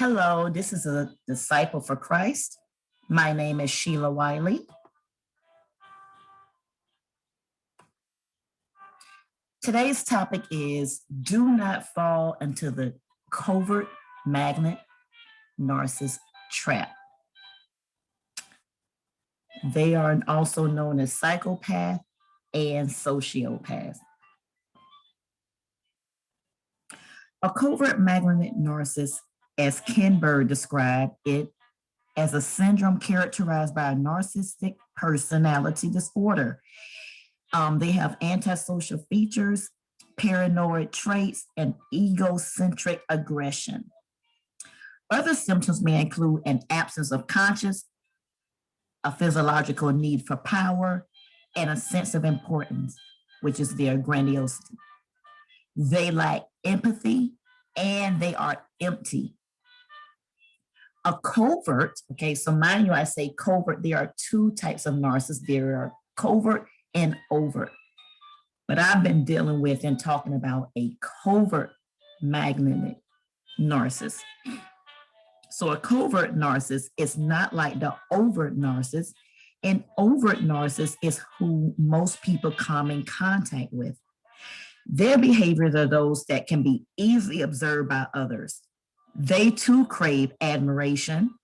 Hello, this is a disciple for Christ. My name is Sheila Wiley. Today's topic is do not fall into the covert magnet narcissist trap. They are also known as psychopath and sociopath. A covert magnet narcissist, as Ken Bird described it, as a syndrome characterized by a narcissistic personality disorder. They have antisocial features, paranoid traits, and egocentric aggression. Other symptoms may include an absence of conscience, a physiological need for power, and a sense of importance, which is their grandiosity. They lack empathy, and they are empty. A covert, okay, so mind you, I say covert, there are two types of narcissists. There are covert and overt. But I've been dealing with and talking about a covert magnetic narcissist. So a covert narcissist is not like the overt narcissist. An overt narcissist is who most people come in contact with. Their behaviors are those that can be easily observed by others. They too crave admiration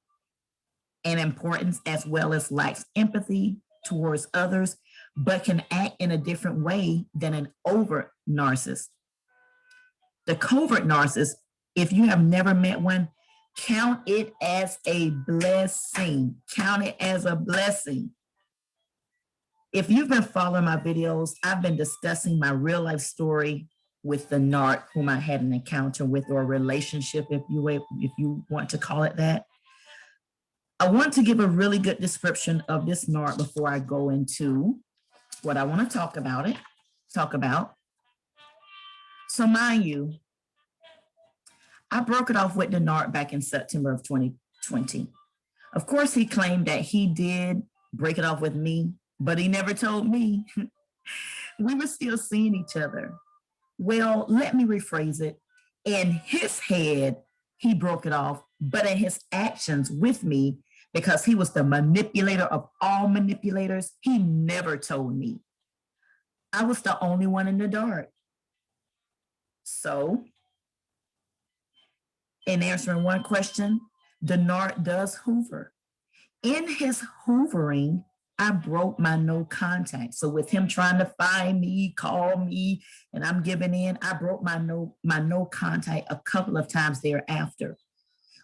and importance, as well as lacks empathy towards others, but can act in a different way than an overt narcissist. The covert narcissist, if you have never met one, count it as a blessing. Count it as a blessing. If you've been following my videos, I've been discussing my real life story with the narc whom I had an encounter with, or a relationship, if you want to call it that. I want to give a really good description of this narc before I go into what I want to talk about. So mind you, I broke it off with the narc back in September of 2020. Of course, he claimed that he did break it off with me, but he never told me. We were still seeing each other. Well, let me rephrase it. In his head, he broke it off, but in his actions with me, because he was the manipulator of all manipulators, he never told me. I was the only one in the dark. So, in answering one question, the narc does hoover. In his hoovering, I broke my no contact. So with him trying to find me, call me, and I'm giving in, I broke my no contact a couple of times thereafter.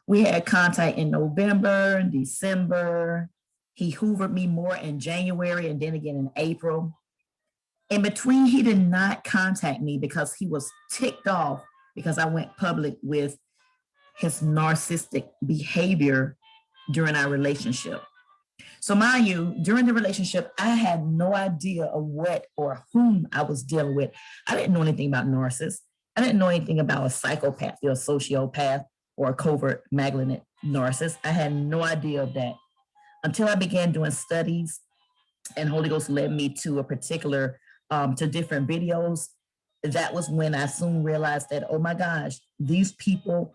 We had contact in November, December. He hoovered me more in January and then again in April. In between, he did not contact me because he was ticked off because I went public with his narcissistic behavior during our relationship. So mind you, during the relationship, I had no idea of what or whom I was dealing with. I didn't know anything about narcissists. I didn't know anything about a psychopath or a sociopath or a covert magnet narcissist. I had no idea of that until I began doing studies, and Holy Ghost led me to a particular, to different videos. That was when I soon realized that, oh my gosh, these people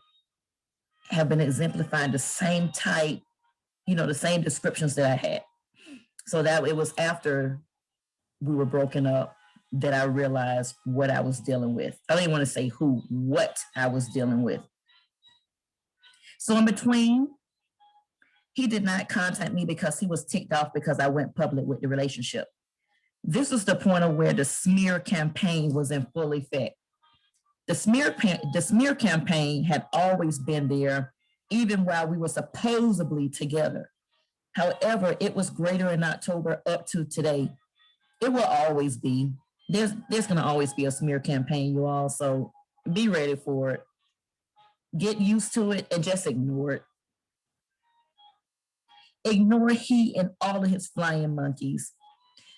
have been exemplifying the same type, the same descriptions that I had. So that it was after we were broken up that I realized what I was dealing with. I don't even want to say what I was dealing with. So in between, he did not contact me because he was ticked off because I went public with the relationship. This was the point of where the smear campaign was in full effect. The smear campaign had always been there, even while we were supposedly together. However, it was greater in October up to today. It will always be. There's going to always be a smear campaign, you all, so be ready for it. Get used to it and just ignore it. Ignore he and all of his flying monkeys.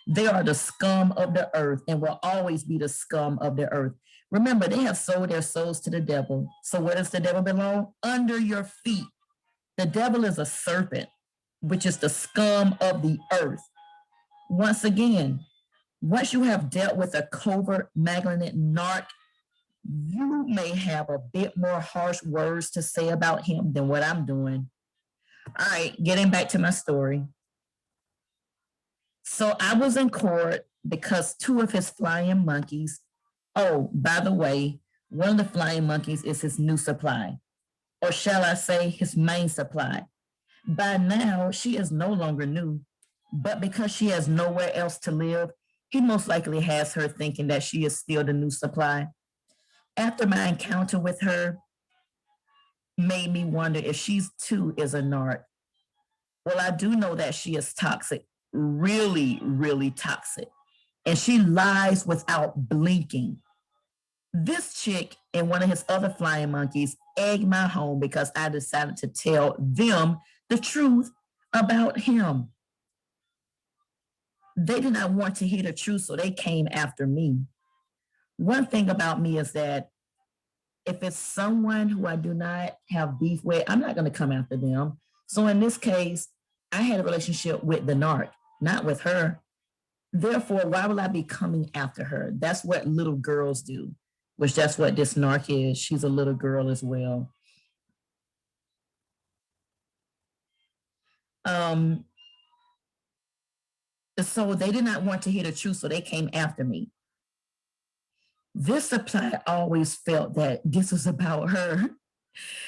They are the scum of the earth and will always be the scum of the earth. Remember, they have sold their souls to the devil. So where does the devil belong? Under your feet. The devil is a serpent, which is the scum of the earth. Once again, once you have dealt with a covert magnet narc, you may have a bit more harsh words to say about him than what I'm doing. All right, getting back to my story. So I was in court because two of his flying monkeys, oh, by the way, one of the flying monkeys is his new supply, or shall I say his main supply. By now, she is no longer new, but because she has nowhere else to live, he most likely has her thinking that she is still the new supply. After my encounter with her, made me wonder if she's too is a narc. Well, I do know that she is toxic, really, really toxic, and she lies without blinking. This chick and one of his other flying monkeys egged my home because I decided to tell them the truth about him. They did not want to hear the truth, so they came after me. One thing about me is that if it's someone who I do not have beef with, I'm not going to come after them. So in this case, I had a relationship with the narc, not with her. Therefore, why will I be coming after her? That's what little girls do, which that's what this narc is. She's a little girl as well. So they did not want to hear the truth, so they came after me. This supply always felt that this was about her.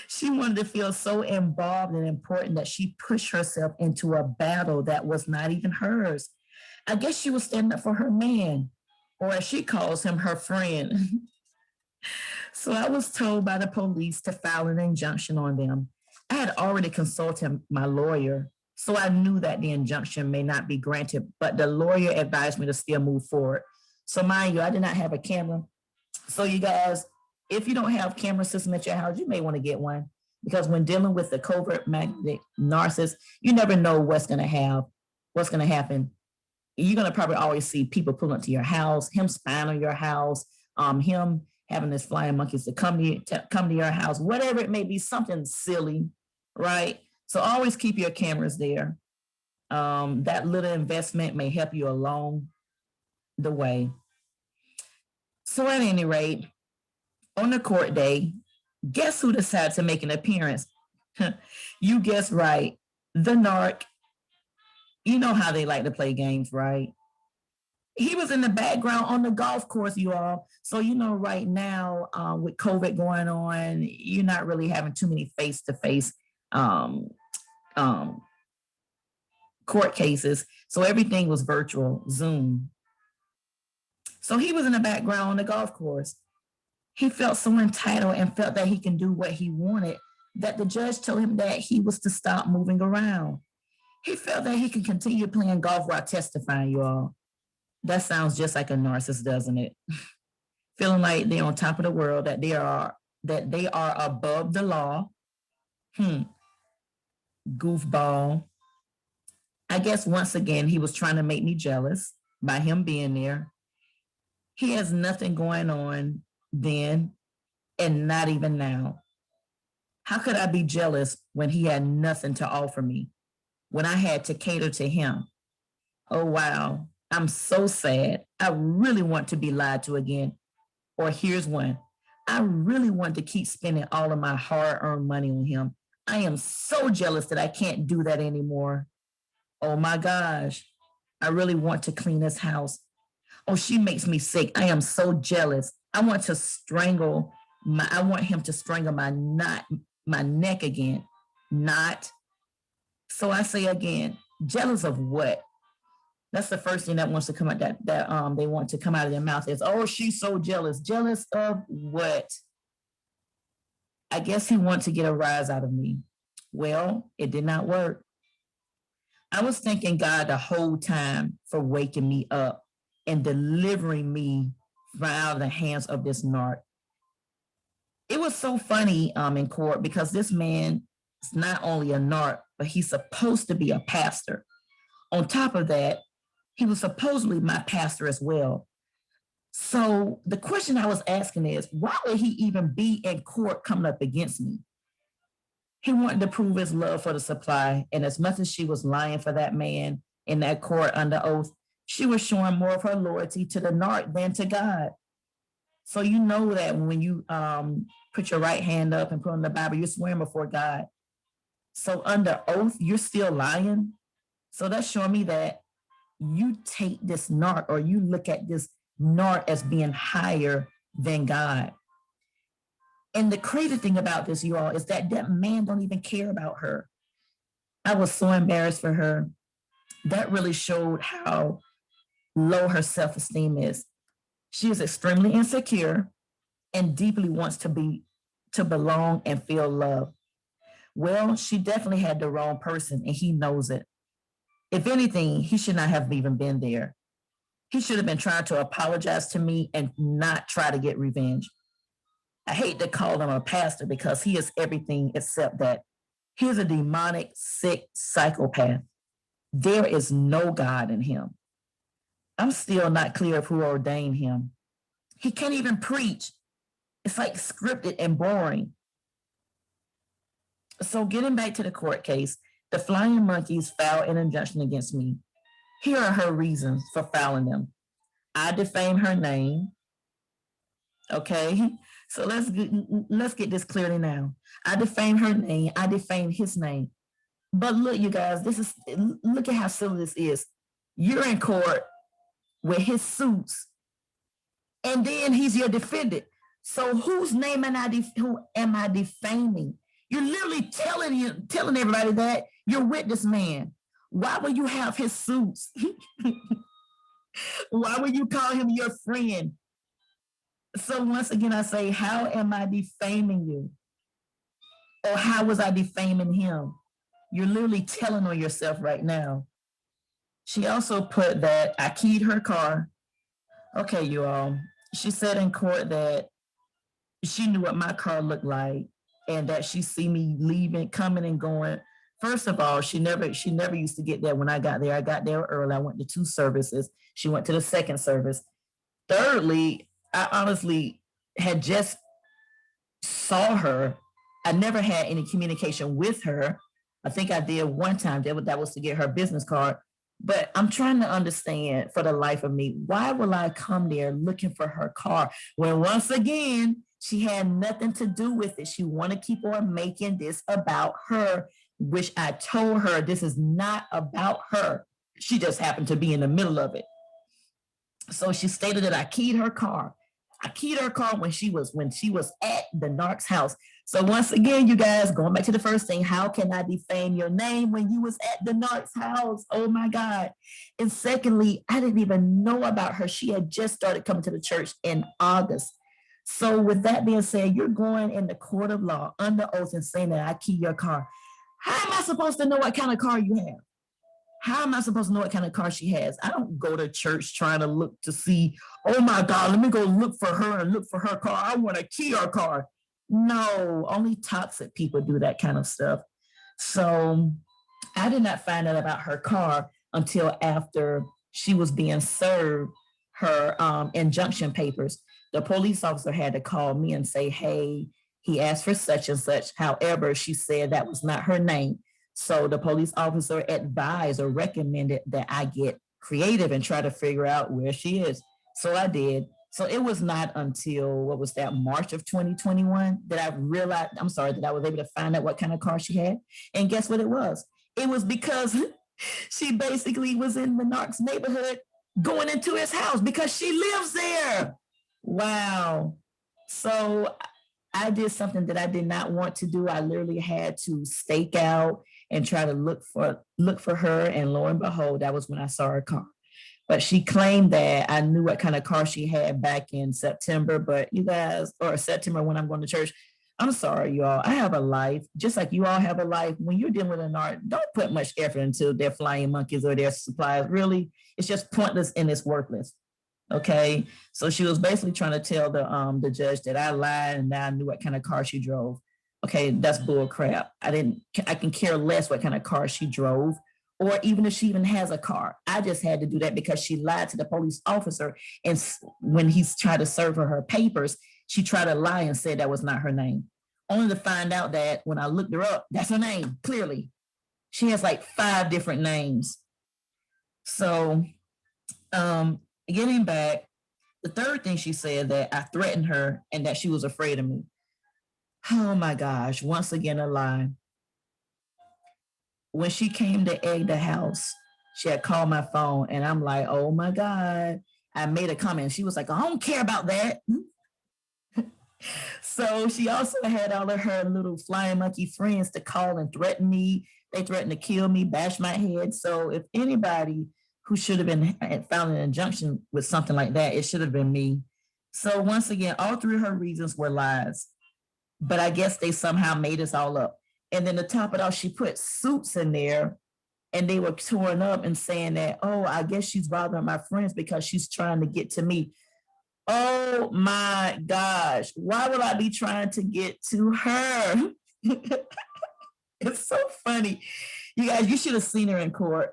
She wanted to feel so involved and important that she pushed herself into a battle that was not even hers. I guess she was standing up for her man, or as she calls him, her friend. So I was told by the police to file an injunction on them. I had already consulted my lawyer, so I knew that the injunction may not be granted, but the lawyer advised me to still move forward. So mind you, I did not have a camera. So you guys, if you don't have camera system at your house, you may want to get one, because when dealing with the covert magnetic narcissist, you never know what's going to happen. You're going to probably always see people pulling up to your house, him spying on your house, him having his flying monkeys to come to your house, whatever it may be, something silly, right? So always keep your cameras there. That little investment may help you along the way. So at any rate, on the court day, guess who decided to make an appearance? You guessed right, the narc. You know how they like to play games, right? He was in the background on the golf course, you all. So, right now with COVID going on, you're not really having too many face-to-face um, um, court cases. So everything was virtual, Zoom. So he was in the background on the golf course. He felt so entitled and felt that he can do what he wanted, that the judge told him that he was to stop moving around. He felt that he could continue playing golf while testifying, you all. That sounds just like a narcissist, doesn't it? Feeling like they're on top of the world, that they are above the law. Goofball. I guess once again, he was trying to make me jealous by him being there. He has nothing going on then, and not even now. How could I be jealous when he had nothing to offer me, when I had to cater to him? Oh, wow. I'm so sad. I really want to be lied to again. Or here's one. I really want to keep spending all of my hard-earned money on him. I am so jealous that I can't do that anymore. Oh my gosh. I really want to clean his house. Oh, she makes me sick. I am so jealous. I want him to strangle my neck again. Not. So I say again, jealous of what? That's the first thing that wants to come out that they want to come out of their mouth is, oh, she's so jealous. Jealous of what? I guess he wants to get a rise out of me. Well, it did not work. I was thanking God the whole time for waking me up and delivering me from out of the hands of this narc. It was so funny in court because this man is not only a narc, but he's supposed to be a pastor. On top of that, he was supposedly my pastor as well. So the question I was asking is, why would he even be in court coming up against me? He wanted to prove his love for the supply. And as much as she was lying for that man in that court under oath, she was showing more of her loyalty to the narc than to God. So you know that when you put your right hand up and put on the Bible, you're swearing before God. So under oath, you're still lying. So that's showing me that you take this narc, or you look at this narc as being higher than God. And the crazy thing about this, you all, is that that man don't even care about her. I was so embarrassed for her. That really showed how low her self-esteem is. She is extremely insecure and deeply wants to belong and feel love. Well, she definitely had the wrong person, and he knows it. If anything, he should not have even been there. He should have been trying to apologize to me and not try to get revenge. I hate to call him a pastor because he is everything except that. He is a demonic, sick psychopath. There is no God in him. I'm still not clear of who ordained him. He can't even preach. It's like scripted and boring. So getting back to the court case, the Flying Monkeys filed an injunction against me. Here are her reasons for filing them. I defame her name. Okay, so let's get this clearly now. I defame her name. I defame his name. But look, you guys, look at how silly this is. You're in court with his suits, and then he's your defendant. So whose name who am I defaming? You're literally telling everybody that you're with this man. Why would you have his suits? Why would you call him your friend? So once again, I say, how am I defaming you? Or how was I defaming him? You're literally telling on yourself right now. She also put that I keyed her car. Okay, you all. She said in court that she knew what my car looked like and that she see me leaving, coming and going. First of all, she never used to get there when I got there. I got there early. I went to 2 services. She went to the second service. Thirdly, I honestly had just saw her. I never had any communication with her. I think I did one time. That was to get her business card. But I'm trying to understand for the life of me, why will I come there looking for her car when once again, she had nothing to do with it. She want to keep on making this about her, which I told her this is not about her. She just happened to be in the middle of it. So she stated that I keyed her car. I keyed her car when she was at the narc's house. So once again, you guys, going back to the first thing, how can I defame your name when you was at the narc's house? Oh my God. And secondly, I didn't even know about her. She had just started coming to the church in August. So with that being said, you're going in the court of law under oath and saying that I key your car. How am I supposed to know what kind of car you have? How am I supposed to know what kind of car she has? I don't go to church trying to look to see, oh my God, let me go look for her and look for her car. I want to key her car. No, only toxic people do that kind of stuff. So I did not find out about her car until after she was being served her injunction papers. The police officer had to call me and say, hey, he asked for such and such. However, she said that was not her name. So the police officer advised or recommended that I get creative and try to figure out where she is. So I did. So it was not until, what was that, March of 2021 that I realized, that I was able to find out what kind of car she had. And guess what it was? It was because she basically was in the narc's neighborhood going into his house because she lives there. Wow. So I did something that I did not want to do. I literally had to stake out and try to look for her. And lo and behold, that was when I saw her car. But she claimed that I knew what kind of car she had back in September. But you guys, or September when I'm going to church, I'm sorry, y'all. I have a life, just like you all have a life. When you're dealing with an art, don't put much effort into their flying monkeys or their supplies. Really, it's just pointless and it's worthless. Okay, so she was basically trying to tell the judge that I lied and that I knew what kind of car she drove. Okay, that's bull crap. I can care less what kind of car she drove, or even if she even has a car. I just had to do that because she lied to the police officer, and when he's tried to serve her papers, she tried to lie and said that was not her name. Only to find out that when I looked her up, that's her name, clearly. She has like 5 different names. So, getting back, The third thing she said that I threatened her and that she was afraid of me. Oh my gosh, once again, a lie. When she came to egg the house, she had called my phone and I'm like, oh my God. I made a comment. She was like, I don't care about that. So she also had all of her little flying monkey friends to call and threaten me. They threatened to kill me, bash my head. So if anybody who should have been found an injunction with something like that, it should have been me. So once again, all three of her reasons were lies, but I guess they somehow made us all up. And then to top it off, she put suits in there and they were torn up and saying that, oh, I guess she's bothering my friends because she's trying to get to me. Oh my gosh, why would I be trying to get to her? It's so funny. You guys, you should have seen her in court.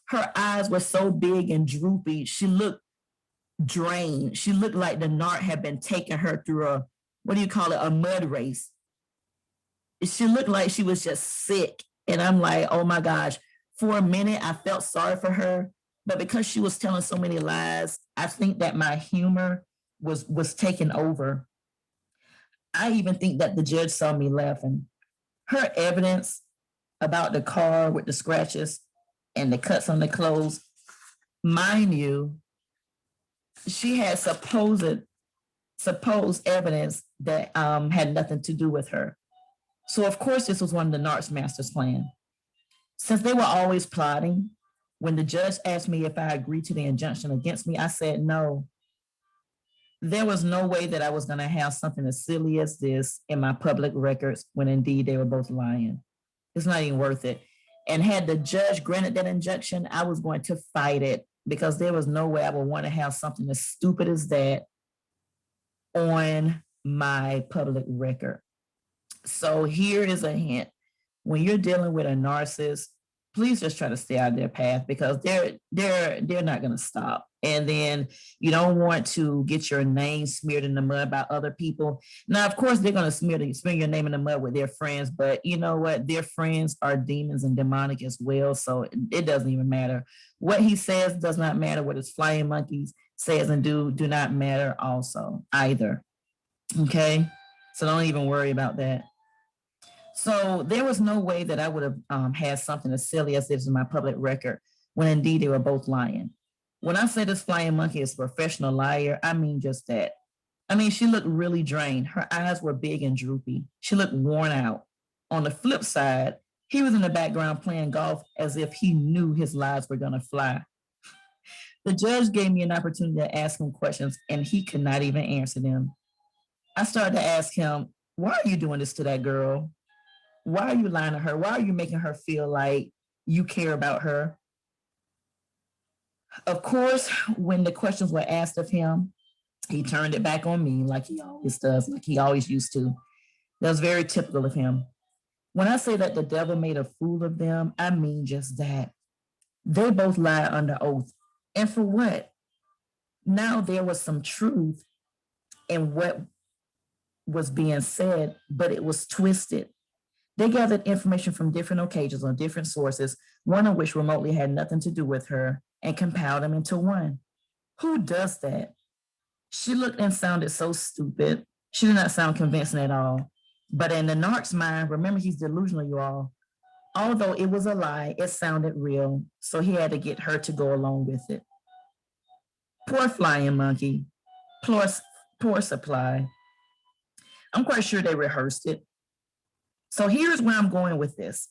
Her eyes were so big and droopy. She looked drained. She looked like the narc had been taking her through a, what do you call it, a mud race. She looked like she was just sick. And I'm like, oh my gosh. For a minute, I felt sorry for her. But because she was telling so many lies, I think that my humor was taken over. I even think that the judge saw me laughing. Her evidence about the car with the scratches and the cuts on the clothes, mind you, she had supposed evidence that had nothing to do with her. So of course this was one of the narc's master's plan. Since they were always plotting, when the judge asked me if I agreed to the injunction against me, I said no. There was no way that I was going to have something as silly as this in my public records when indeed they were both lying. It's not even worth it. And had the judge granted that injunction, I was going to fight it because there was no way I would want to have something as stupid as that on my public record. So here is a hint. When you're dealing with a narcissist, please just try to stay out of their path because they're not going to stop. And then you don't want to get your name smeared in the mud by other people. Now, of course, they're going to smear your name in the mud with their friends, but you know what? Their friends are demons and demonic as well. So it doesn't even matter. What he says does not matter. What his flying monkeys says and do not matter also either. Okay? So don't even worry about that. So there was no way that I would have had something as silly as this in my public record when indeed they were both lying. When I say this flying monkey is a professional liar, I mean just that. I mean, she looked really drained. Her eyes were big and droopy. She looked worn out. On the flip side, he was in the background playing golf as if he knew his lies were going to fly. The judge gave me an opportunity to ask him questions, and he could not even answer them. I started to ask him, why are you doing this to that girl? Why are you lying to her? Why are you making her feel like you care about her? Of course, when the questions were asked of him, he turned it back on me like he always does, like he always used to. That was very typical of him. When I say that the devil made a fool of them, I mean just that. They both lied under oath. And for what? Now there was some truth in what was being said, but it was twisted. They gathered information from different occasions on different sources, one of which remotely had nothing to do with her, and compiled them into one. Who does that? She looked and sounded so stupid. She did not sound convincing at all. But in the narc's mind, remember he's delusional, you all. Although it was a lie, it sounded real. So he had to get her to go along with it. Poor flying monkey. Poor supply. I'm quite sure they rehearsed it. So here's where I'm going with this.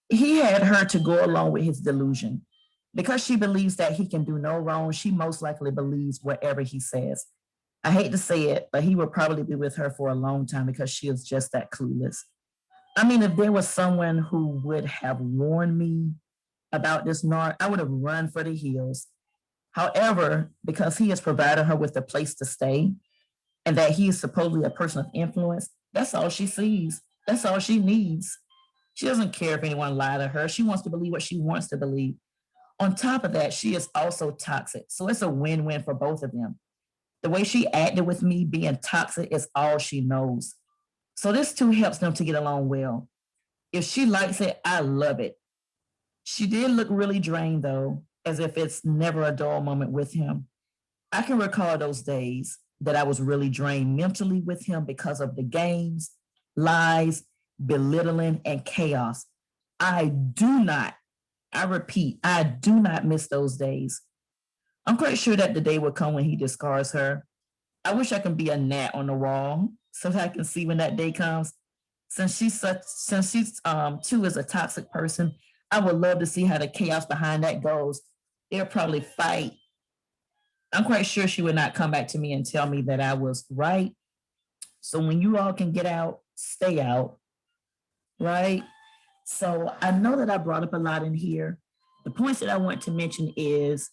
He had her to go along with his delusion. Because she believes that he can do no wrong, she most likely believes whatever he says. I hate to say it, but he will probably be with her for a long time because she is just that clueless. I mean, if there was someone who would have warned me about this narc, I would have run for the hills. However, because he has provided her with a place to stay and that he is supposedly a person of influence, that's all she sees. That's all she needs. She doesn't care if anyone lied to her. She wants to believe what she wants to believe. On top of that, she is also toxic. So it's a win-win for both of them. The way she acted with me being toxic is all she knows. So this too helps them to get along well. If she likes it, I love it. She did look really drained though, as if it's never a dull moment with him. I can recall those days that I was really drained mentally with him because of the games, lies, belittling, and chaos. I do not, I repeat, I do not miss those days. I'm quite sure that the day will come when he discards her. I wish I could be a gnat on the wall so that I can see when that day comes. Since she's too is a toxic person, I would love to see how the chaos behind that goes. They'll probably fight. I'm quite sure she would not come back to me and tell me that I was right. So when you all can get out, stay out, right? So I know that I brought up a lot in here. The points that I want to mention is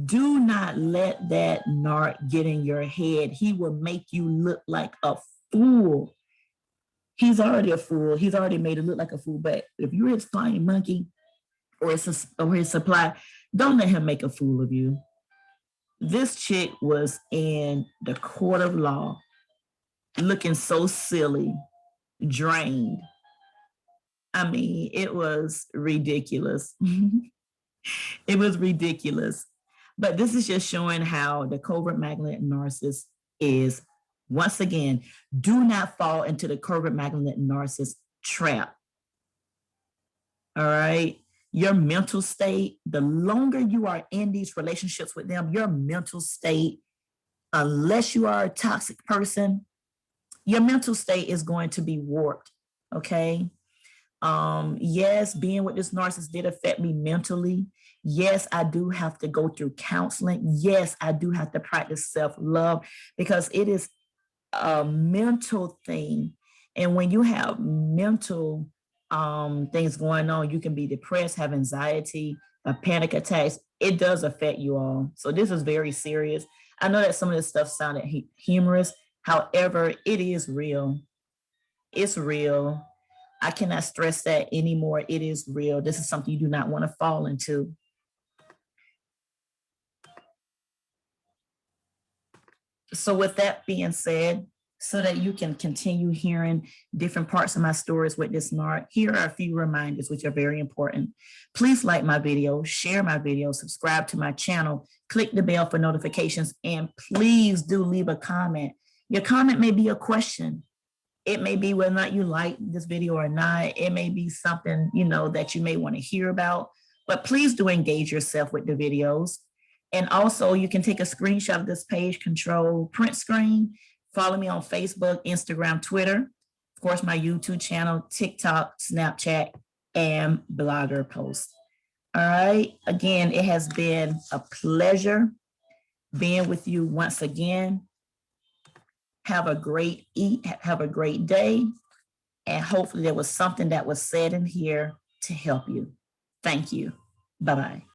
do not let that narc get in your head. He will make you look like a fool. He's already a fool. He's already made it look like a fool. But if you're his flying monkey or his supply, don't let him make a fool of you. This chick was in the court of law looking so silly, drained. I mean, it was ridiculous. It was ridiculous. But this is just showing how the covert malignant narcissist is. Once again, do not fall into the covert malignant narcissist trap. All right. Your mental state, the longer you are in these relationships with them, your mental state, unless you are a toxic person, your mental state is going to be warped. Okay. Yes, being with this narcissist did affect me mentally. Yes, I do have to go through counseling. Yes, I do have to practice self-love because it is a mental thing. And when you have mental things going on, you can be depressed, have anxiety, panic attacks. It does affect you all. So this is very serious. I know that some of this stuff sounded humorous. However, it is real. It's real. I cannot stress that anymore. It is real. This is something you do not want to fall into. So with that being said, so that you can continue hearing different parts of my stories with this narc, here are a few reminders which are very important. Please like my video, share my video, subscribe to my channel, click the bell for notifications, and please do leave a comment. Your comment may be a question. It may be whether or not you like this video or not. It may be something, that you may want to hear about, but please do engage yourself with the videos. And also you can take a screenshot of this page, control print screen, follow me on Facebook, Instagram, Twitter, of course, my YouTube channel, TikTok, Snapchat, and blogger posts. All right. Again, it has been a pleasure being with you once again. Have a great day. And hopefully there was something that was said in here to help you. Thank you. Bye-bye.